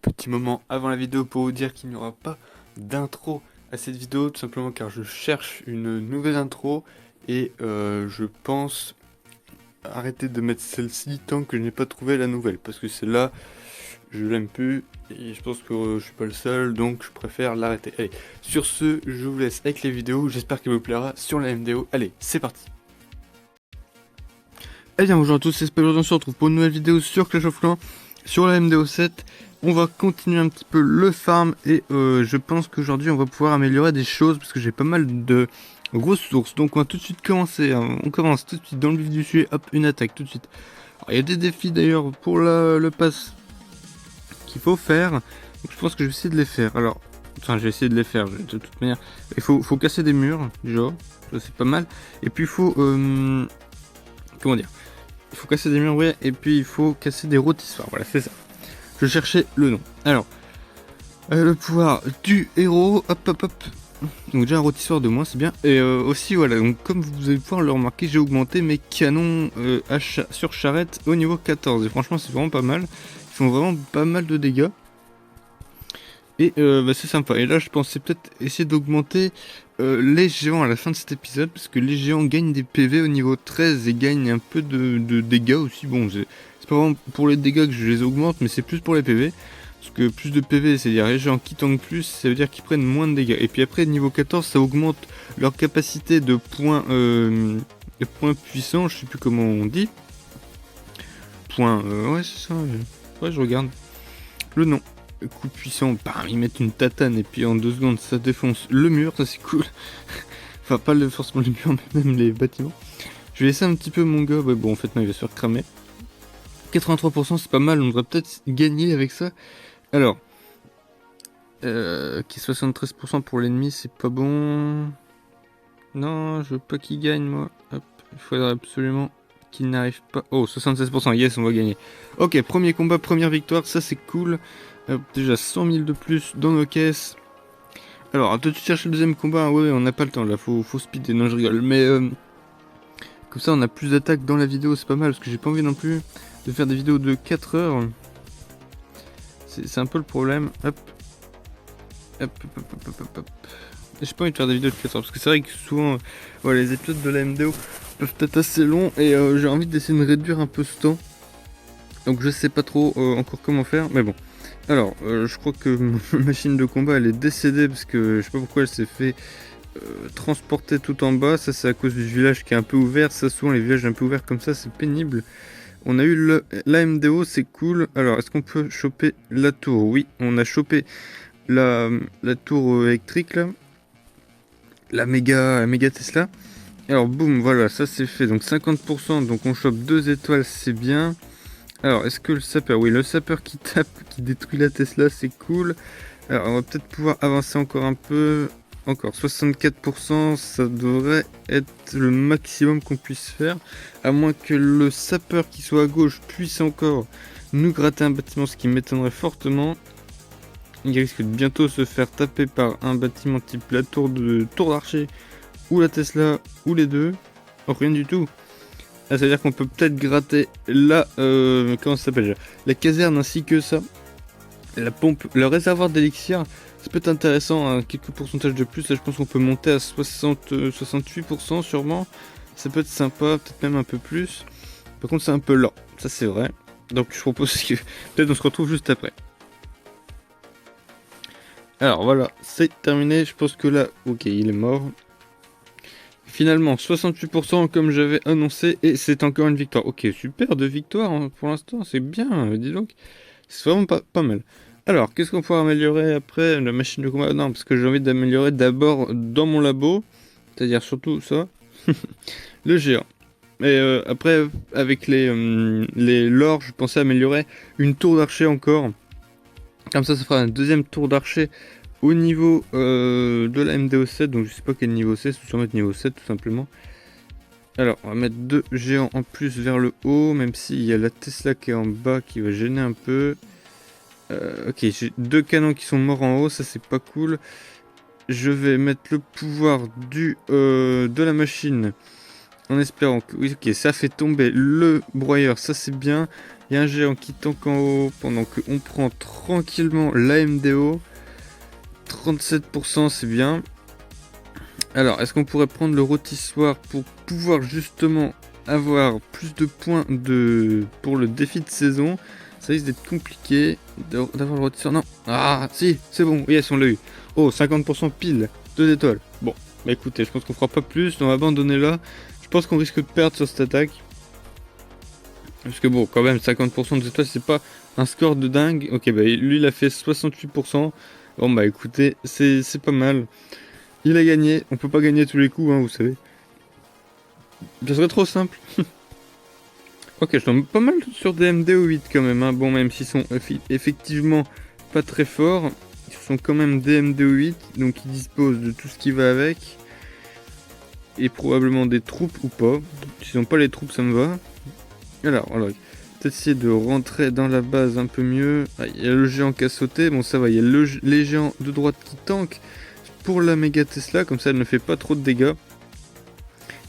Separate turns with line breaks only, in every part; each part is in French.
Petit moment avant la vidéo pour vous dire qu'il n'y aura pas d'intro à cette vidéo, tout simplement car je cherche une nouvelle intro et je pense arrêter de mettre celle-ci tant que je n'ai pas trouvé la nouvelle, parce que celle-là, je l'aime plus et je pense que je suis pas le seul, donc je préfère l'arrêter. Allez, sur ce, je vous laisse avec les vidéos, j'espère qu'elle vous plaira sur la MDO. Allez, c'est parti. Eh bien bonjour à tous, c'est Spell, on se retrouve pour une nouvelle vidéo sur Clash of Clans, sur la MDO 7. On va continuer un petit peu le farm et je pense qu'aujourd'hui on va pouvoir améliorer des choses parce que j'ai pas mal de ressources. Donc on va tout de suite commencer, hein. On commence tout de suite dans le vif du sujet, hop, une attaque tout de suite. Il y a des défis d'ailleurs pour le pass qu'il faut faire, donc je pense que je vais essayer de les faire. Alors, enfin je vais essayer de les faire de toute manière. Il faut casser des murs, déjà, ça c'est pas mal. Et puis il faut, comment dire, il faut casser des murs, ouais, et puis il faut casser des rôtissoirs, voilà c'est ça. Je cherchais le nom. Alors, le pouvoir du héros, hop hop hop. Donc déjà un rôtissoir de moins, c'est bien. Et aussi voilà, donc comme vous allez pouvoir le remarquer, j'ai augmenté mes canons sur charrette au niveau 14. Et franchement c'est vraiment pas mal. Ils font vraiment pas mal de dégâts. Et c'est sympa. Et là je pensais peut-être essayer d'augmenter les géants à la fin de cet épisode. Parce que les géants gagnent des PV au niveau 13 et gagnent un peu de dégâts aussi. Bon, c'est pas vraiment pour les dégâts que je les augmente, mais c'est plus pour les PV. Parce que plus de PV, c'est-à-dire les gens qui tankent plus, ça veut dire qu'ils prennent moins de dégâts. Et puis après, niveau 14, ça augmente leur capacité de points puissants, je sais plus comment on dit. Points, ouais c'est ça, ouais je regarde. Le nom, coup puissant, bam, ils mettent une tatane et puis en 2 secondes ça défonce le mur, ça c'est cool. Enfin pas forcément le mur, mais même les bâtiments. Je vais laisser un petit peu mon gars, ouais, bon en fait non il va se faire cramer. 83% c'est pas mal, on devrait peut-être gagner avec ça. Alors, qui est 73% pour l'ennemi, c'est pas bon. Non, je veux pas qu'il gagne, moi. Hop, il faudrait absolument qu'il n'arrive pas. Oh, 76%, yes, on va gagner. Ok, premier combat, première victoire, ça c'est cool. Hop, déjà 100 000 de plus dans nos caisses. Alors, à tout de suite chercher le deuxième combat. Ouais, on n'a pas le temps là, faut speeder. Non, je rigole. Mais comme ça, on a plus d'attaques dans la vidéo, c'est pas mal parce que j'ai pas envie non plus de faire des vidéos de 4 heures. C'est un peu le problème. Hop. Hop, hop, hop, hop, hop, hop. J'ai pas envie de faire des vidéos de 4 heures parce que c'est vrai que souvent les épisodes de la MDO peuvent être assez longs et j'ai envie d'essayer de réduire un peu ce temps. Donc je sais pas trop encore comment faire, mais bon. Alors, je crois que ma machine de combat elle est décédée parce que je sais pas pourquoi elle s'est fait transporter tout en bas. Ça c'est à cause du village qui est un peu ouvert. Ça souvent les villages un peu ouverts comme ça c'est pénible. On a eu la MDO, c'est cool. Alors est-ce qu'on peut choper la tour? Oui, on a chopé la tour électrique là. La méga Tesla. Alors boum, voilà, ça c'est fait. Donc 50%, donc on chope 2 étoiles, c'est bien. Alors, est-ce que le sapeur? Oui, le sapeur qui tape, qui détruit la Tesla, c'est cool. Alors, on va peut-être pouvoir avancer encore un peu. Encore 64%, ça devrait être le maximum qu'on puisse faire. À moins que le sapeur qui soit à gauche puisse encore nous gratter un bâtiment, ce qui m'étonnerait fortement. Il risque de bientôt se faire taper par un bâtiment type la tour d'archer ou la Tesla ou les deux. Oh, rien du tout. Ah, ça veut dire qu'on peut peut-être gratter la comment ça s'appelle, la caserne ainsi que ça. La pompe, le réservoir d'élixir, ça peut être intéressant, hein, quelques pourcentages de plus. Là je pense qu'on peut monter à 68% sûrement. Ça peut être sympa, peut-être même un peu plus. Par contre c'est un peu lent, ça c'est vrai. Donc je propose que peut-être on se retrouve juste après. Alors voilà, c'est terminé. Je pense que là, ok, il est mort. Finalement, 68% comme j'avais annoncé, et c'est encore une victoire. Ok, super, 2 victoires hein, pour l'instant, c'est bien, dis donc. C'est vraiment pas mal. Alors, qu'est-ce qu'on pourra améliorer après? La machine de combat? Non, parce que j'ai envie d'améliorer d'abord dans mon labo, c'est-à-dire surtout ça, le géant. Et après, avec les lore, je pensais améliorer une tour d'archer encore. Comme ça fera un deuxième tour d'archer au niveau de la MDO7, donc je sais pas quel niveau c'est, c'est sûrement niveau 7 tout simplement. Alors on va mettre 2 géants en plus vers le haut, même s'il y a la Tesla qui est en bas qui va gêner un peu. Ok, j'ai 2 canons qui sont morts en haut, ça c'est pas cool. Je vais mettre le pouvoir de la machine En espérant que... Oui, ok, ça fait tomber le broyeur, ça c'est bien. Il y a un géant qui tank en haut pendant qu'on prend tranquillement la MDO. 37%, c'est bien. Alors, est-ce qu'on pourrait prendre le rôtissoir pour pouvoir justement avoir plus de points pour le défi de saison? Ça risque d'être compliqué d'avoir le rôtissoir. Non. Ah, si, c'est bon. Yes, on l'a eu. Oh, 50% pile. 2 étoiles. Bon, bah écoutez, je pense qu'on fera pas plus. On va abandonner là. Je pense qu'on risque de perdre sur cette attaque. Parce que bon, quand même, 50% de étoiles, c'est pas un score de dingue. Ok, bah lui, il a fait 68%. Bon, bah écoutez, c'est pas mal. Il a gagné. On peut pas gagner tous les coups, hein, vous savez. Ça serait trop simple. Ok, je tombe pas mal sur des MDO8 quand même. Hein. Bon, même s'ils sont effectivement pas très forts, ils sont quand même des MDO8. Donc ils disposent de tout ce qui va avec. Et probablement des troupes ou pas. S'ils n'ont pas les troupes, ça me va. Alors, peut-être essayer de rentrer dans la base un peu mieux. Ah, il y a le géant qui a sauté. Bon, ça va. Il y a les géants de droite qui tankent pour la méga Tesla. Comme ça, elle ne fait pas trop de dégâts.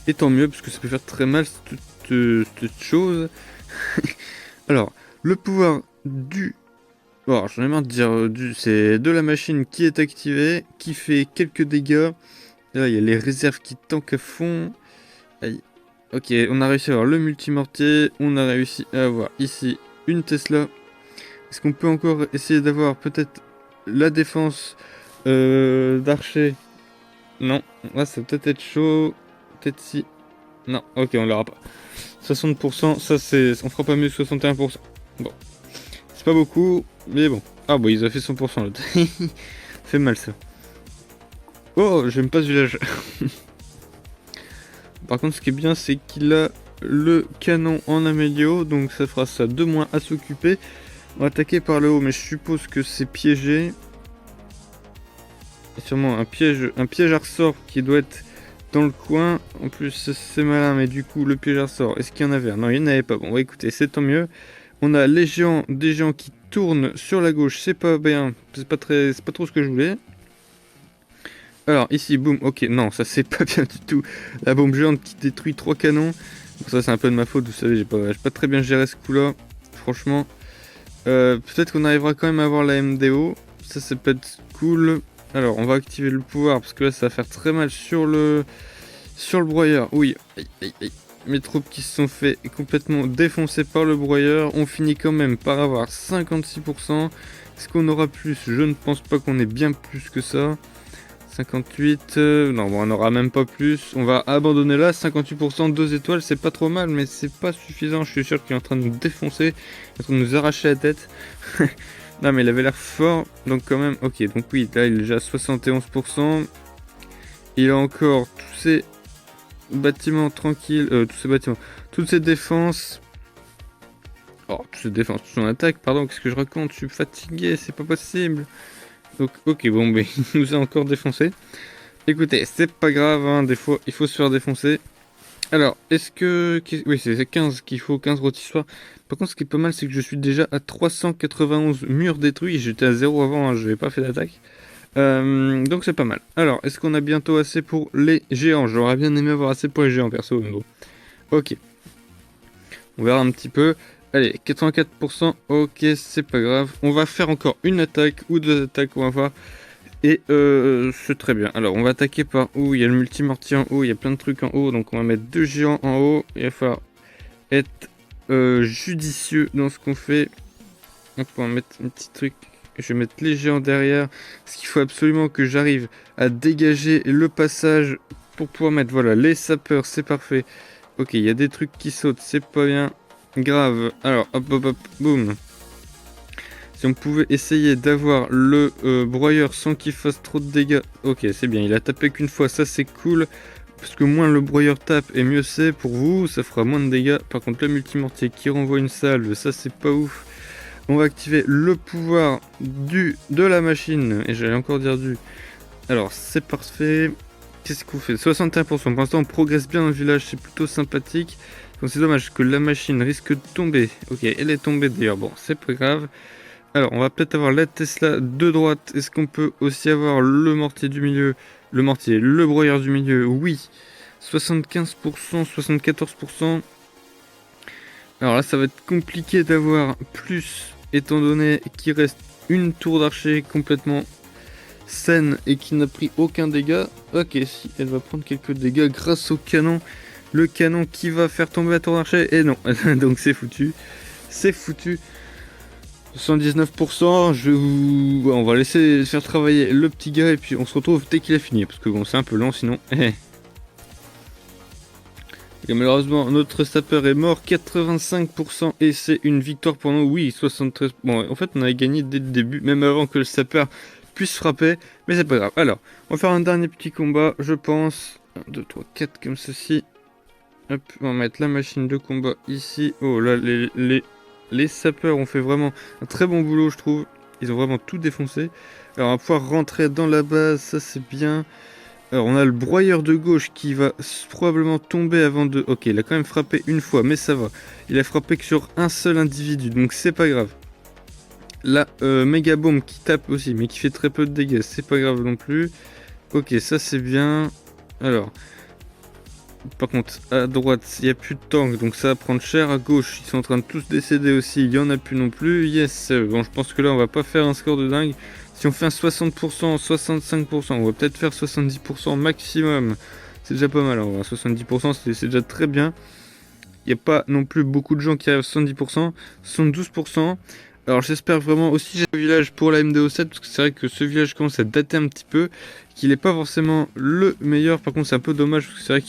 Et tant mieux, parce que ça peut faire très mal cette chose. Alors, le pouvoir du... Bon, j'en ai marre de dire c'est de la machine qui est activée, qui fait quelques dégâts. Là, il y a les réserves qui tankent à fond. Aïe. Ok, on a réussi à avoir le multimortier. On a réussi à avoir ici une Tesla. Est-ce qu'on peut encore essayer d'avoir peut-être la défense d'archer? Non, là ça va peut-être être chaud. Peut-être si. Non, ok, on l'aura pas. 60%, ça c'est. On fera pas mieux que 61%. Bon. C'est pas beaucoup, mais bon. Ah bah ils ont fait 100% l'autre. Fait mal ça. Oh, j'aime pas ce village. Par contre, ce qui est bien, c'est qu'il a le canon en amélio, donc ça fera ça 2 moins à s'occuper. On va attaquer par le haut, mais je suppose que c'est piégé. Et sûrement un piège à ressort qui doit être dans le coin. En plus, c'est malin, mais du coup, le piège à ressort, est-ce qu'il y en avait un? Non, il n'y en avait pas. Bon, bah, écoutez, c'est tant mieux. On a des géants qui tournent sur la gauche, c'est pas bien, c'est pas trop ce que je voulais. Alors ici, boum, ok, non, ça c'est pas bien du tout. La bombe géante qui détruit 3 canons. Bon, ça c'est un peu de ma faute, vous savez, j'ai pas très bien géré ce coup-là, franchement. Peut-être qu'on arrivera quand même à avoir la MDO, ça peut être cool. Alors on va activer le pouvoir, parce que là ça va faire très mal sur le broyeur. Oui, aïe, aïe, aïe. Mes troupes qui se sont fait complètement défoncer par le broyeur. On finit quand même par avoir 56%. Est-ce qu'on aura plus? Je ne pense pas qu'on ait bien plus que ça. 58, non, bon, on aura même pas plus. On va abandonner là. 58%, 2 étoiles, c'est pas trop mal, mais c'est pas suffisant. Je suis sûr qu'il est en train de nous défoncer, il est en train de nous arracher la tête. Non, mais il avait l'air fort, donc quand même. Ok, donc oui, là il est déjà à 71%. Il a encore tous ces bâtiments tranquilles, toutes ces défenses. Oh, toutes ces défenses, toute son attaque, pardon, qu'est-ce que je raconte? Je suis fatigué, c'est pas possible. Donc, ok, bon, mais il nous a encore défoncé. Écoutez, c'est pas grave, hein, des fois, il faut se faire défoncer. Alors, est-ce que... Oui, c'est 15 qu'il faut, 15 rôtissoirs. Par contre, ce qui est pas mal, c'est que je suis déjà à 391 murs détruits. J'étais à 0 avant, hein, je n'avais pas fait d'attaque. Donc c'est pas mal. Alors, est-ce qu'on a bientôt assez pour les géants? J'aurais bien aimé avoir assez pour les géants, perso. Mais bon. Ok. On verra un petit peu. Allez, 84%, ok, c'est pas grave. On va faire encore une attaque ou 2 attaques, on va voir. Et c'est très bien. Alors, on va attaquer par où? Il y a le multimortier en haut, il y a plein de trucs en haut. Donc, on va mettre 2 géants en haut. Il va falloir être judicieux dans ce qu'on fait. Donc, on va mettre un petit truc. Je vais mettre les géants derrière. Parce qu'il faut absolument que j'arrive à dégager le passage pour pouvoir mettre, voilà, les sapeurs, c'est parfait. Ok, il y a des trucs qui sautent, c'est pas bien. Grave. Alors, hop, hop, hop, boum. Si on pouvait essayer d'avoir le broyeur sans qu'il fasse trop de dégâts. Ok, c'est bien. Il a tapé qu'une fois, ça c'est cool. Parce que moins le broyeur tape et mieux c'est pour vous. Ça fera moins de dégâts. Par contre, le multimortier qui renvoie une salve, ça c'est pas ouf. On va activer le pouvoir de la machine. Et j'allais encore dire du. Alors, c'est parfait. Qu'est-ce qu'on fait? 61%. Pour l'instant, on progresse bien dans le village. C'est plutôt sympathique. Donc, c'est dommage que la machine risque de tomber. Ok, elle est tombée d'ailleurs. Bon, c'est pas grave. Alors, on va peut-être avoir la Tesla de droite. Est-ce qu'on peut aussi avoir le mortier du milieu? Le mortier, le broyeur du milieu, oui. 75%, 74%. Alors là, ça va être compliqué d'avoir plus, étant donné qu'il reste une tour d'archer complètement saine et qui n'a pris aucun dégât. Ok, si, elle va prendre quelques dégâts grâce au canon. Le canon qui va faire tomber la tour d'archer. Et non, donc c'est foutu. C'est foutu. 79%, on va laisser faire travailler le petit gars et puis on se retrouve dès qu'il a fini. Parce que bon, c'est un peu lent sinon. Et malheureusement, notre sapeur est mort, 85%, et c'est une victoire pour nous. Oui, 73%. Bon, en fait, on avait gagné dès le début, même avant que le sapeur puisse frapper, mais c'est pas grave. Alors, on va faire un dernier petit combat, je pense. 1, 2, 3, 4, comme ceci. Hop, on va mettre la machine de combat ici. Oh là, les sapeurs ont fait vraiment un très bon boulot, je trouve. Ils ont vraiment tout défoncé. Alors, on va pouvoir rentrer dans la base, ça c'est bien. Alors on a le broyeur de gauche qui va probablement tomber avant de... Ok, il a quand même frappé une fois, mais ça va. Il a frappé que sur un seul individu, donc c'est pas grave. La méga bombe qui tape aussi, mais qui fait très peu de dégâts, c'est pas grave non plus. Ok, ça c'est bien. Alors, par contre, à droite, il n'y a plus de tank, donc ça va prendre cher. À gauche, ils sont en train de tous décéder aussi, il n'y en a plus non plus. Yes, bon, je pense que là, on va pas faire un score de dingue. Si on fait un 60%, 65%, on va peut-être faire 70% maximum. C'est déjà pas mal, alors 70% c'est déjà très bien. Il n'y a pas non plus beaucoup de gens qui arrivent à 70%, 72%. Alors j'espère vraiment aussi j'ai un village pour la MDO7, parce que c'est vrai que ce village commence à dater un petit peu, qu'il n'est pas forcément le meilleur. Par contre c'est un peu dommage, parce que c'est vrai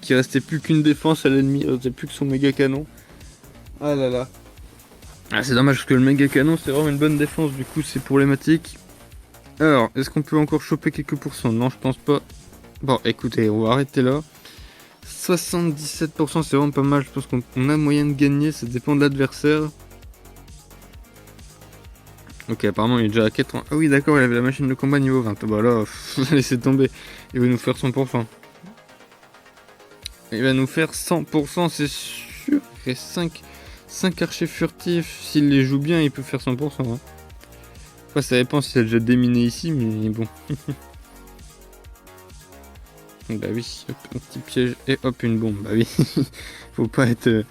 qu'il restait plus qu'une défense à l'ennemi, il restait plus que son méga canon. Ah là là. Ah, c'est dommage parce que le méga canon c'est vraiment une bonne défense, du coup c'est problématique. Alors, est-ce qu'on peut encore choper quelques pourcents? Non, je pense pas. Bon, écoutez, on va arrêter là. 77%, c'est vraiment pas mal. Je pense qu'on a moyen de gagner, ça dépend de l'adversaire. Ok, apparemment il est déjà à 80. Ah oui, d'accord, il avait la machine de combat niveau 20. Bah là, laissez tomber. Il va nous faire 100%. Il va nous faire 100%, c'est sûr. Il reste 5 archers furtifs. S'il les joue bien, il peut faire 100%. Hein. Après, ça dépend si elle a déjà déminé ici, mais bon. Bah oui, hop, un petit piège et hop, une bombe. Bah oui, faut pas être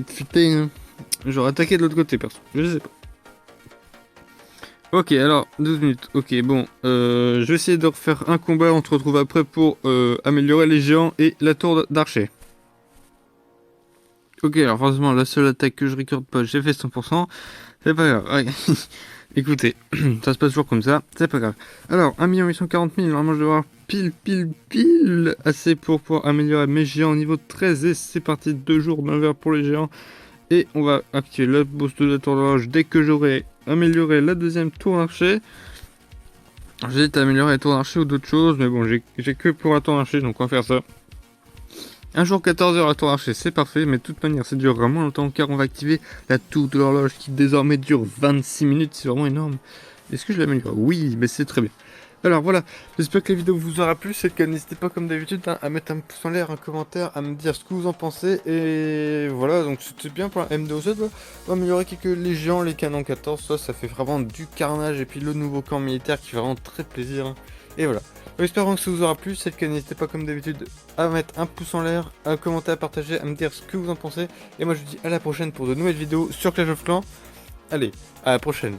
futé. Hein. J'aurais attaqué de l'autre côté, perso. Je sais pas. Ok, alors, 12 minutes. Ok, bon, je vais essayer de refaire un combat. On se retrouve après pour améliorer les géants et la tour d'archer. Ok, alors forcément, la seule attaque que je recorde pas, j'ai fait 100%. C'est pas grave. Ouais. Écoutez, ça se passe toujours comme ça, c'est pas grave. Alors, 1 840 000, normalement je vais avoir pile assez pour pouvoir améliorer mes géants au niveau 13. Et c'est parti, 2 jours d'un verre pour les géants. Et on va activer la boost de la tour d'horloge dès que j'aurai amélioré la deuxième tour d'archer. J'hésite à améliorer la tour d'archer ou d'autres choses, mais bon, j'ai que pour la tour d'archer, donc on va faire ça. Un jour 14 h à tour d'archer, c'est parfait, mais de toute manière ça durera moins longtemps car on va activer la tour de l'horloge qui désormais dure 26 minutes, c'est vraiment énorme. Est-ce que je l'améliore? Oui, mais c'est très bien. Alors voilà, j'espère que la vidéo vous aura plu, c'est le cas, n'hésitez pas comme d'habitude à mettre un pouce en l'air, un commentaire, à me dire ce que vous en pensez, et voilà, donc c'était bien pour la MDO7, on va améliorer quelques légions, les canons 14, ça fait vraiment du carnage, et puis le nouveau camp militaire qui fait vraiment très plaisir, hein. Et voilà. J'espère que ça vous aura plu, c'est le cas, n'hésitez pas comme d'habitude à mettre un pouce en l'air, à commenter, à partager, à me dire ce que vous en pensez. Et moi je vous dis à la prochaine pour de nouvelles vidéos sur Clash of Clans. Allez, à la prochaine.